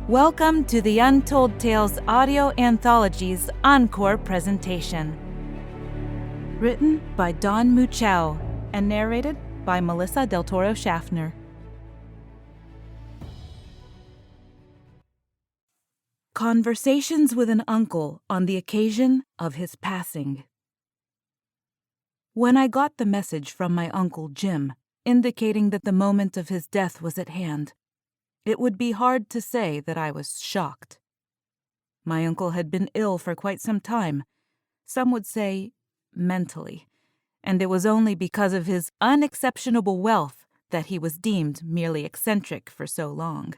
Welcome to the Untold Tales Audio Anthology's encore presentation. Written by Don Muchow and narrated by Melissa Del Toro Schaffner. Conversations with an Uncle on the occasion of his passing. When I got the message from my Uncle Jim, indicating that the moment of his death was at hand, it would be hard to say that I was shocked. My uncle had been ill for quite some time, some would say mentally, and it was only because of his unexceptionable wealth that he was deemed merely eccentric for so long.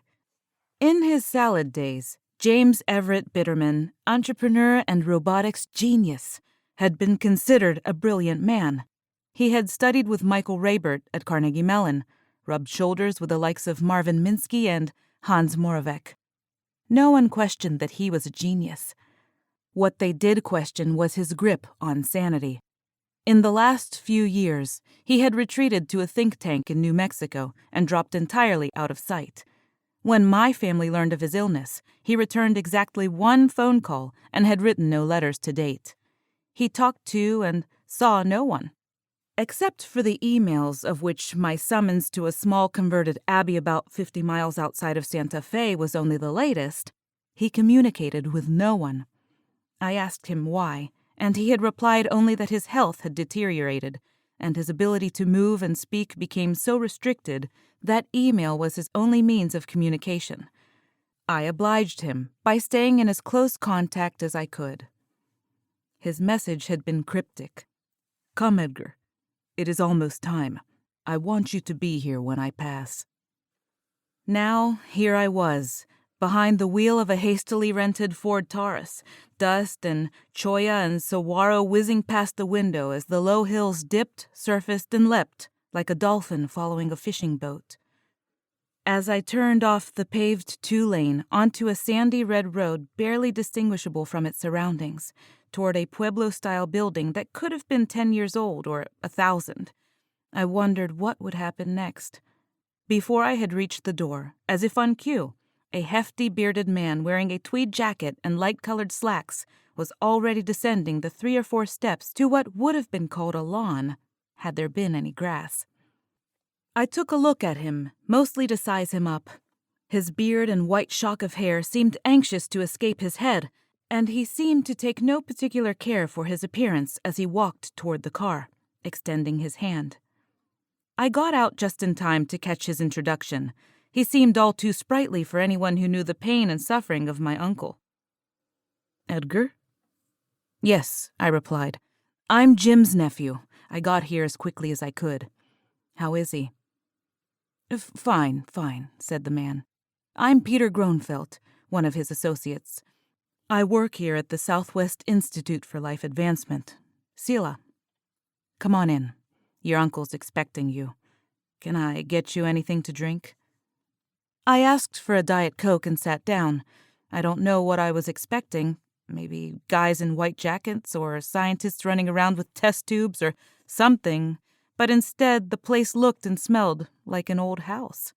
In his salad days, James Everett Bitterman, entrepreneur and robotics genius, had been considered a brilliant man. He had studied with Michael Raybert at Carnegie Mellon, rubbed shoulders with the likes of Marvin Minsky and Hans Moravec. No one questioned that he was a genius. What they did question was his grip on sanity. In the last few years, he had retreated to a think tank in New Mexico and dropped entirely out of sight. When my family learned of his illness, he returned exactly one phone call and had written no letters to date. He talked to and saw no one. Except for the emails of which my summons to a small converted abbey about 50 miles outside of Santa Fe was only the latest, he communicated with no one. I asked him why, and he had replied only that his health had deteriorated, and his ability to move and speak became so restricted that email was his only means of communication. I obliged him by staying in as close contact as I could. His message had been cryptic. "Come, Edgar. It is almost time. I want you to be here when I pass." Now, here I was, behind the wheel of a hastily rented Ford Taurus, dust and cholla and saguaro whizzing past the window as the low hills dipped, surfaced, and leapt like a dolphin following a fishing boat. As I turned off the paved two-lane onto a sandy red road barely distinguishable from its surroundings, toward a Pueblo-style building that could have been 10 years old or 1,000. I wondered what would happen next. Before I had reached the door, as if on cue, a hefty bearded man wearing a tweed jacket and light-colored slacks was already descending the 3 or 4 steps to what would have been called a lawn, had there been any grass. I took a look at him, mostly to size him up. His beard and white shock of hair seemed anxious to escape his head, and he seemed to take no particular care for his appearance as he walked toward the car, extending his hand. I got out just in time to catch his introduction. He seemed all too sprightly for anyone who knew the pain and suffering of my uncle. "Edgar?" "Yes," I replied. "I'm Jim's nephew. I got here as quickly as I could. How is he?" Fine, said the man. "I'm Peter Gronfeldt, one of his associates. I work here at the Southwest Institute for Life Advancement. Sila. Come on in. Your uncle's expecting you. Can I get you anything to drink?" I asked for a Diet Coke and sat down. I don't know what I was expecting. Maybe guys in white jackets or scientists running around with test tubes or something. But instead, the place looked and smelled like an old house.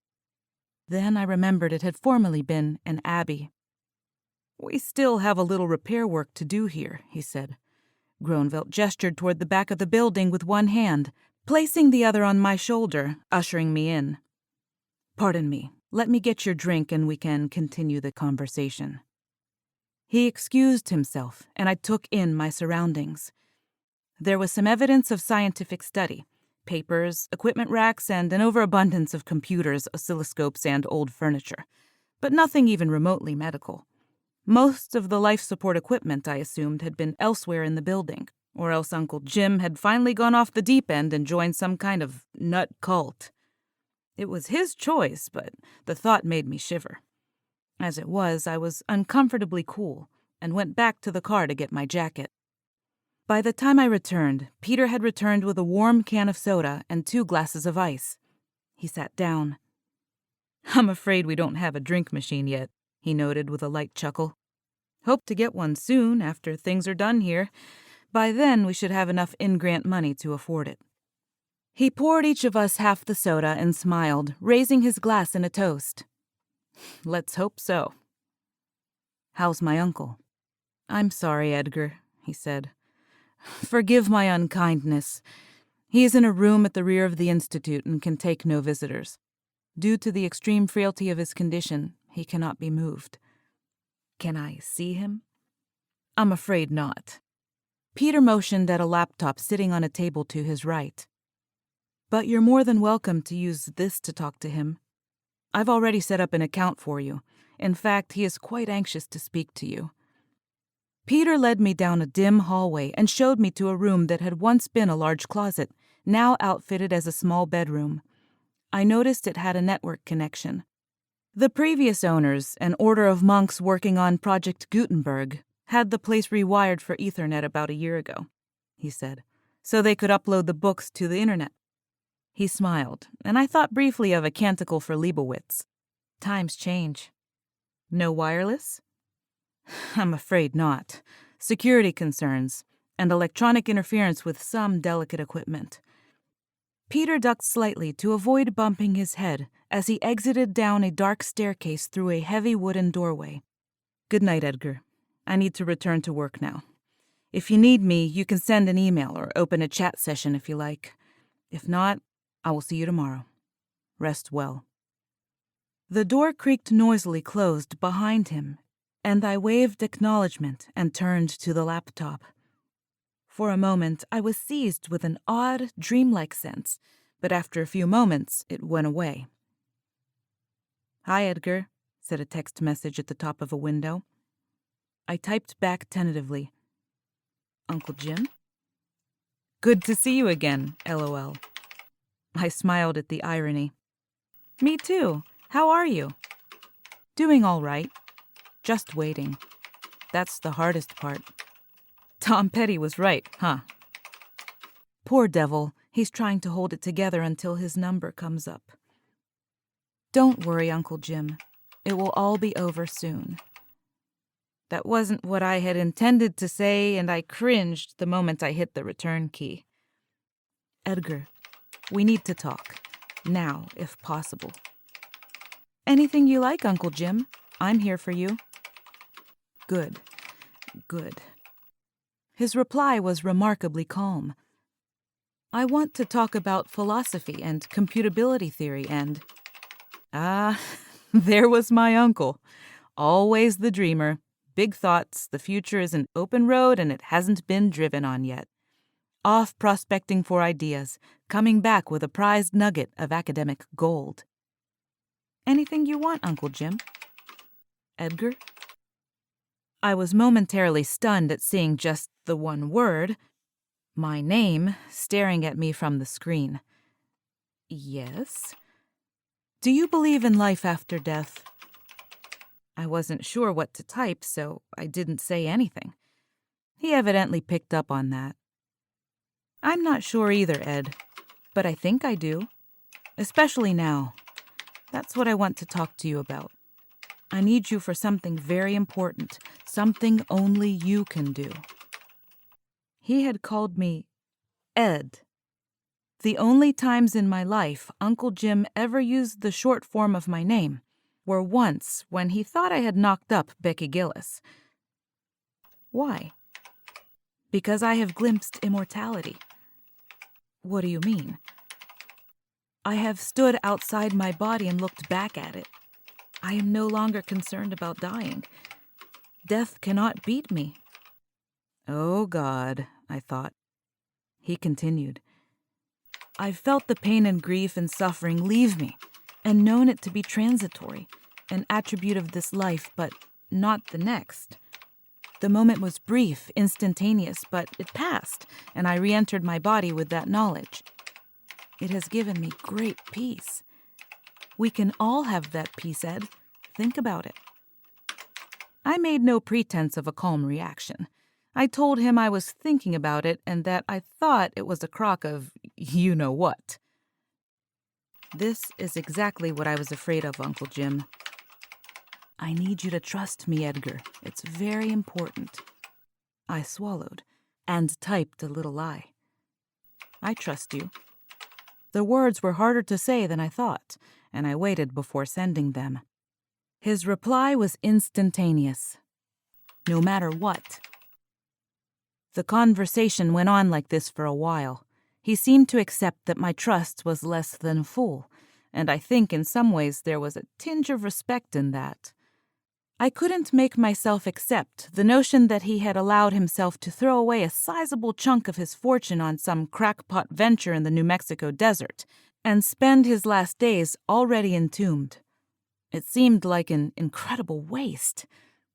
Then I remembered it had formerly been an abbey. "We still have a little repair work to do here," he said. Gronfeldt gestured toward the back of the building with one hand, placing the other on my shoulder, ushering me in. "Pardon me. Let me get your drink and we can continue the conversation." He excused himself, and I took in my surroundings. There was some evidence of scientific study. Papers, equipment racks, and an overabundance of computers, oscilloscopes, and old furniture. But nothing even remotely medical. Most of the life support equipment, I assumed, had been elsewhere in the building, or else Uncle Jim had finally gone off the deep end and joined some kind of nut cult. It was his choice, but the thought made me shiver. As it was, I was uncomfortably cool and went back to the car to get my jacket. By the time I returned, Peter had returned with a warm can of soda and 2 glasses of ice. He sat down. "I'm afraid we don't have a drink machine yet," he noted with a light chuckle. "Hope to get one soon after things are done here. By then we should have enough in-grant money to afford it." He poured each of us half the soda and smiled, raising his glass in a toast. "Let's hope so. How's my uncle? I'm sorry, Edgar, he said. Forgive my unkindness. He is in a room at the rear of the institute and can take no visitors. Due to the extreme frailty of his condition, he cannot be moved. Can I see him? I'm afraid not. Peter motioned at a laptop sitting on a table to his right. But you're more than welcome to use this to talk to him. I've already set up an account for you. In fact, he is quite anxious to speak to you. Peter led me down a dim hallway and showed me to a room that had once been a large closet, now outfitted as a small bedroom. I noticed it had a network connection. The previous owners, an order of monks working on Project Gutenberg, had the place rewired for Ethernet about a year ago, he said, so they could upload the books to the internet. He smiled, and I thought briefly of a canticle for Leibowitz. Times change. No wireless? I'm afraid not. Security concerns, and electronic interference with some delicate equipment. Peter ducked slightly to avoid bumping his head as he exited down a dark staircase through a heavy wooden doorway. Good night, Edgar. I need to return to work now. If you need me, you can send an email or open a chat session if you like. If not, I will see you tomorrow. Rest well. The door creaked noisily closed behind him, and I waved acknowledgement and turned to the laptop. For a moment, I was seized with an odd, dreamlike sense, but after a few moments, it went away. Hi, Edgar, said a text message at the top of a window. I typed back tentatively. Uncle Jim? Good to see you again, LOL. I smiled at the irony. Me too. How are you? Doing all right. Just waiting. That's the hardest part. Tom Petty was right, huh? Poor devil. He's trying to hold it together until his number comes up. Don't worry, Uncle Jim. It will all be over soon. That wasn't what I had intended to say, and I cringed the moment I hit the return key. Edgar, we need to talk. Now, if possible. Anything you like, Uncle Jim. I'm here for you. Good. His reply was remarkably calm. I want to talk about philosophy and computability theory and... there was my uncle. Always the dreamer. Big thoughts, the future is an open road and it hasn't been driven on yet. Off prospecting for ideas, coming back with a prized nugget of academic gold. Anything you want, Uncle Jim. Edgar? I was momentarily stunned at seeing just the one word, my name, staring at me from the screen. Yes? Do you believe in life after death? I wasn't sure what to type, so I didn't say anything. He evidently picked up on that. I'm not sure either, Ed, but I think I do. Especially now. That's what I want to talk to you about. I need you for something very important, something only you can do. He had called me Ed. The only times in my life Uncle Jim ever used the short form of my name were once when he thought I had knocked up Becky Gillis. Why? Because I have glimpsed immortality. What do you mean? I have stood outside my body and looked back at it. I am no longer concerned about dying. Death cannot beat me. Oh, God, I thought. He continued. I've felt the pain and grief and suffering leave me, and known it to be transitory, an attribute of this life, but not the next. The moment was brief, instantaneous, but it passed, and I re-entered my body with that knowledge. It has given me great peace. We can all have that peace, Ed. Think about it. I made no pretense of a calm reaction. I told him I was thinking about it and that I thought it was a crock of you-know-what. This is exactly what I was afraid of, Uncle Jim. I need you to trust me, Edgar. It's very important. I swallowed and typed a little lie. I trust you. The words were harder to say than I thought, and I waited before sending them. His reply was instantaneous. no matter what. The conversation went on like this for a while. He seemed to accept that my trust was less than full, and I think in some ways there was a tinge of respect in that. I couldn't make myself accept the notion that he had allowed himself to throw away a sizable chunk of his fortune on some crackpot venture in the New Mexico desert and spend his last days already entombed. It seemed like an incredible waste.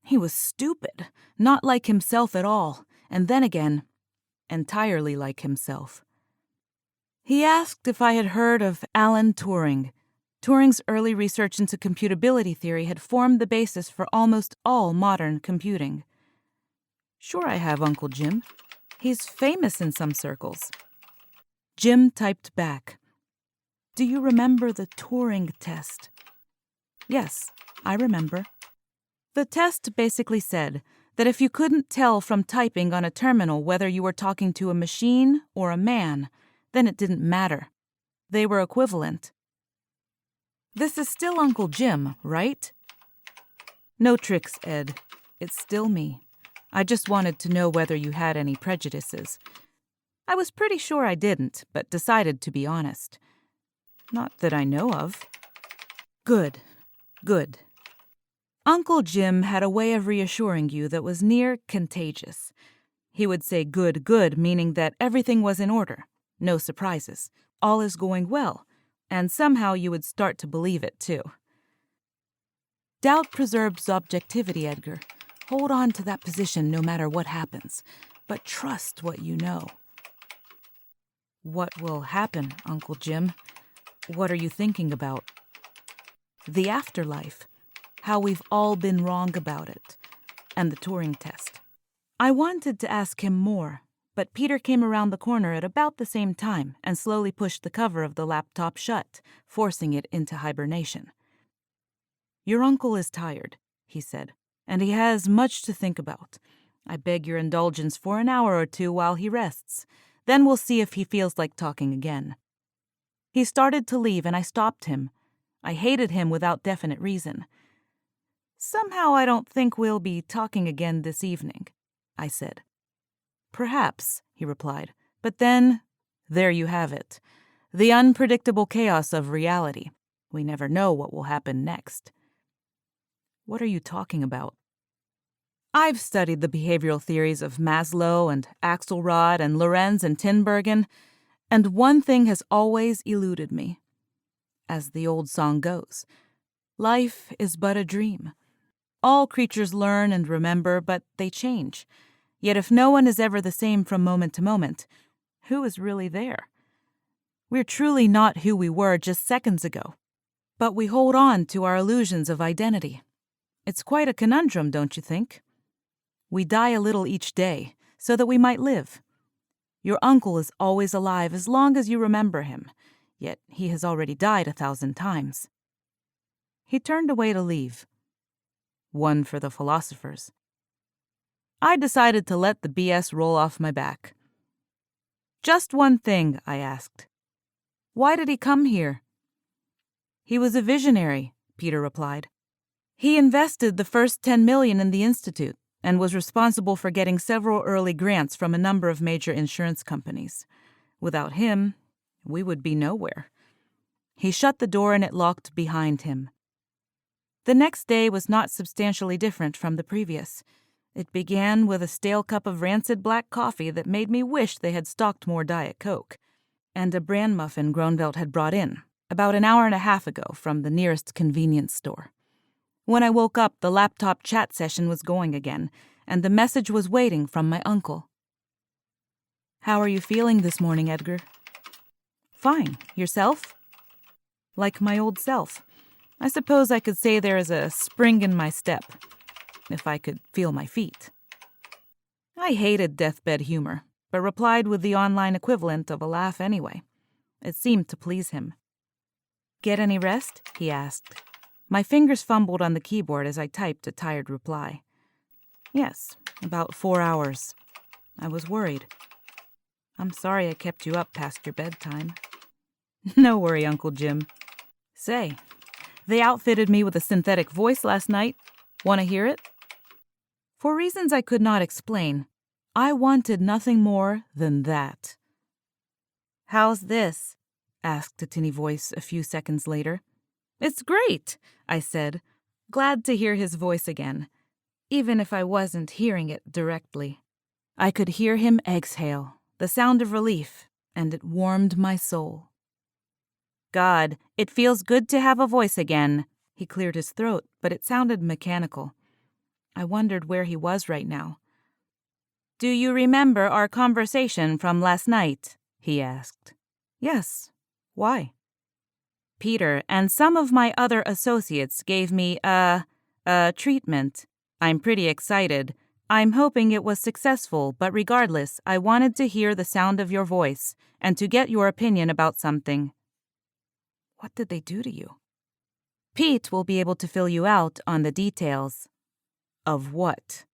He was stupid, not like himself at all, and then again, entirely like himself. He asked if I had heard of Alan Turing. Turing's early research into computability theory had formed the basis for almost all modern computing. Sure I have, Uncle Jim. He's famous in some circles. Jim typed back. Do you remember the Turing test? Yes, I remember. The test basically said that if you couldn't tell from typing on a terminal whether you were talking to a machine or a man, then it didn't matter. They were equivalent. This is still Uncle Jim, right? No tricks, Ed. It's still me. I just wanted to know whether you had any prejudices. I was pretty sure I didn't, but decided to be honest. Not that I know of. Good. Uncle Jim had a way of reassuring you that was near contagious. He would say good, meaning that everything was in order, no surprises, all is going well, and somehow you would start to believe it too. Doubt preserves objectivity, Edgar. Hold on to that position no matter what happens, but trust what you know. What will happen, Uncle Jim? What are you thinking about? The afterlife. How we've all been wrong about it. And the Turing test. I wanted to ask him more, but Peter came around the corner at about the same time and slowly pushed the cover of the laptop shut, forcing it into hibernation. Your uncle is tired, he said, and he has much to think about. I beg your indulgence for an hour or two while he rests. Then we'll see if he feels like talking again. He started to leave and I stopped him. I hated him without definite reason. Somehow I don't think we'll be talking again this evening, I said. Perhaps, he replied, but then, there you have it. The unpredictable chaos of reality. We never know what will happen next. What are you talking about? I've studied the behavioral theories of Maslow and Axelrod and Lorenz and Tinbergen, and one thing has always eluded me. As the old song goes, life is but a dream. All creatures learn and remember, but they change. Yet if no one is ever the same from moment to moment, who is really there? We're truly not who we were just seconds ago, but we hold on to our illusions of identity. It's quite a conundrum, don't you think? We die a little each day, so that we might live. Your uncle is always alive as long as you remember him, yet he has already died 1,000 times. He turned away to leave. One for the philosophers. I decided to let the BS roll off my back. Just one thing, I asked. Why did he come here? He was a visionary, Peter replied. He invested the first $10 million in the Institute and was responsible for getting several early grants from a number of major insurance companies. Without him, we would be nowhere. He shut the door and it locked behind him. The next day was not substantially different from the previous. It began with a stale cup of rancid black coffee that made me wish they had stocked more Diet Coke, and a bran muffin Groenvelt had brought in, about an hour and a half ago from the nearest convenience store. When I woke up, the laptop chat session was going again, and the message was waiting from my uncle. How are you feeling this morning, Edgar? Fine. Yourself? Like my old self. I suppose I could say there is a spring in my step, if I could feel my feet. I hated deathbed humor, but replied with the online equivalent of a laugh anyway. It seemed to please him. Get any rest? He asked. My fingers fumbled on the keyboard as I typed a tired reply. Yes, about 4 hours. I was worried. I'm sorry I kept you up past your bedtime. No worry, Uncle Jim. Say, they outfitted me with a synthetic voice last night. Want to hear it? For reasons I could not explain, I wanted nothing more than that. "How's this?" asked a tinny voice a few seconds later. "It's great," I said, glad to hear his voice again, even if I wasn't hearing it directly. I could hear him exhale, the sound of relief, and it warmed my soul. "God, it feels good to have a voice again." He cleared his throat, but it sounded mechanical. I wondered where he was right now. "Do you remember our conversation from last night?" he asked. "Yes. Why?" "Peter and some of my other associates gave me a treatment. I'm pretty excited. I'm hoping it was successful, but regardless, I wanted to hear the sound of your voice and to get your opinion about something." "What did they do to you?" "Pete will be able to fill you out on the details." "Of what?"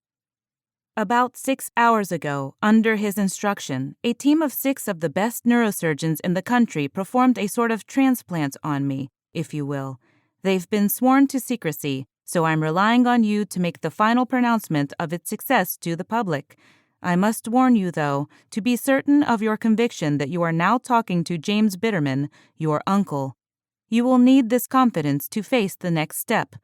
"About 6 hours ago, under his instruction, a team of 6 of the best neurosurgeons in the country performed a sort of transplant on me, if you will. They've been sworn to secrecy, so I'm relying on you to make the final pronouncement of its success to the public. I must warn you, though, to be certain of your conviction that you are now talking to James Bitterman, your uncle. You will need this confidence to face the next step,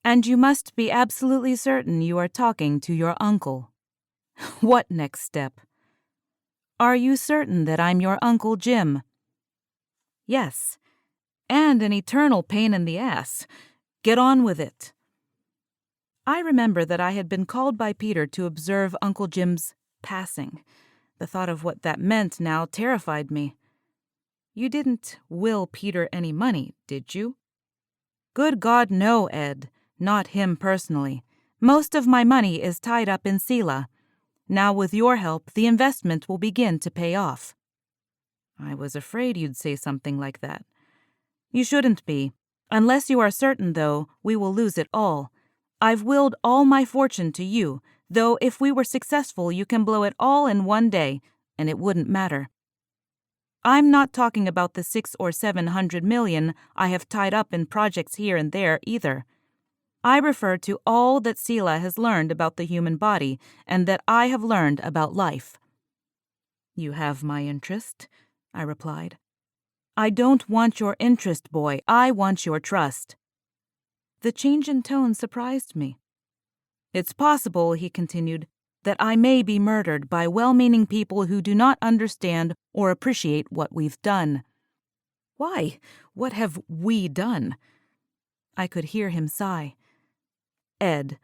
and you must be absolutely certain you are talking to your uncle." "What next step?" "Are you certain that I'm your Uncle Jim?" "Yes. And an eternal pain in the ass. Get on with it." I remember that I had been called by Peter to observe Uncle Jim's passing. The thought of what that meant now terrified me. "You didn't will Peter any money, did you?" "Good God, no, Ed. Not him personally. Most of my money is tied up in Sela. Now with your help, the investment will begin to pay off." "I was afraid you'd say something like that." "You shouldn't be. Unless you are certain, though, we will lose it all. I've willed all my fortune to you, though if we were successful you can blow it all in one day, and it wouldn't matter. I'm not talking about the 600 or 700 million I have tied up in projects here and there either. I refer to all that Sela has learned about the human body and that I have learned about life." "You have my interest," I replied. "I don't want your interest, boy. I want your trust." The change in tone surprised me. "It's possible," he continued, "that I may be murdered by well-meaning people who do not understand or appreciate what we've done." "Why? What have we done?" I could hear him sigh. "Ed,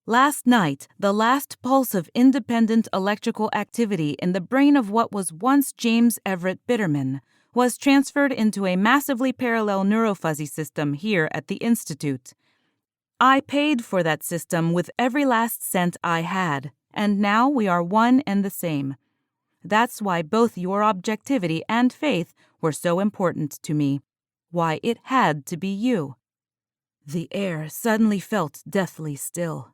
last night, the last pulse of independent electrical activity in the brain of what was once James Everett Bitterman was transferred into a massively parallel neurofuzzy system here at the Institute. I paid for that system with every last cent I had, and now we are one and the same. That's why both your objectivity and faith were so important to me. Why it had to be you." The air suddenly felt deathly still.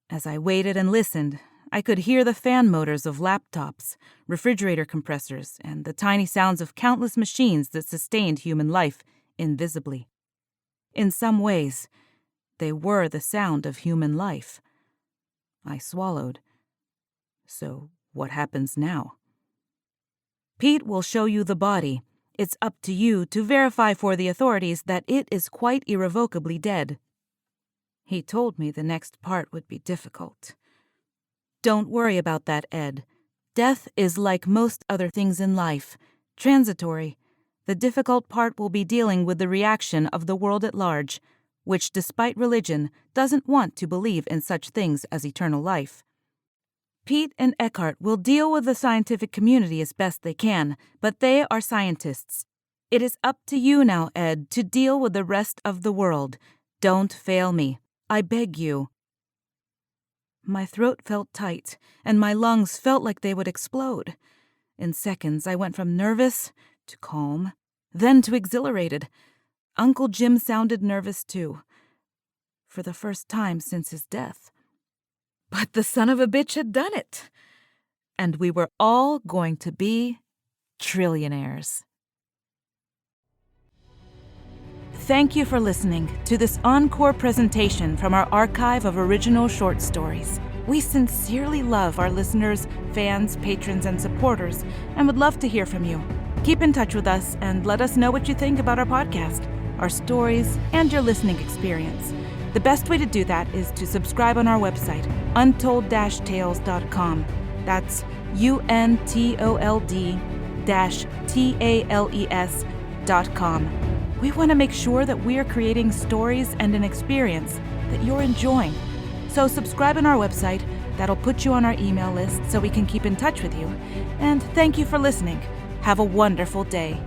As I waited and listened, I could hear the fan motors of laptops, refrigerator compressors, and the tiny sounds of countless machines that sustained human life invisibly. In some ways, they were the sound of human life. I swallowed. "So what happens now?" "Pete will show you the body. It's up to you to verify for the authorities that it is quite irrevocably dead." He told me the next part would be difficult. "Don't worry about that, Ed. Death is like most other things in life, transitory. The difficult part will be dealing with the reaction of the world at large, which, despite religion, doesn't want to believe in such things as eternal life. Pete and Eckhart will deal with the scientific community as best they can, but they are scientists. It is up to you now, Ed, to deal with the rest of the world. Don't fail me. I beg you." My throat felt tight, and my lungs felt like they would explode. In seconds, I went from nervous to calm, then to exhilarated. Uncle Jim sounded nervous, too. For the first time since his death. But the son of a bitch had done it. And we were all going to be trillionaires. Thank you for listening to this encore presentation from our archive of original short stories. We sincerely love our listeners, fans, patrons, and supporters, and would love to hear from you. Keep in touch with us and let us know what you think about our podcast, our stories, and your listening experience. The best way to do that is to subscribe on our website, untold-tales.com. That's untold-tales.com. We want to make sure that we are creating stories and an experience that you're enjoying. So subscribe on our website. That'll put you on our email list so we can keep in touch with you. And thank you for listening. Have a wonderful day.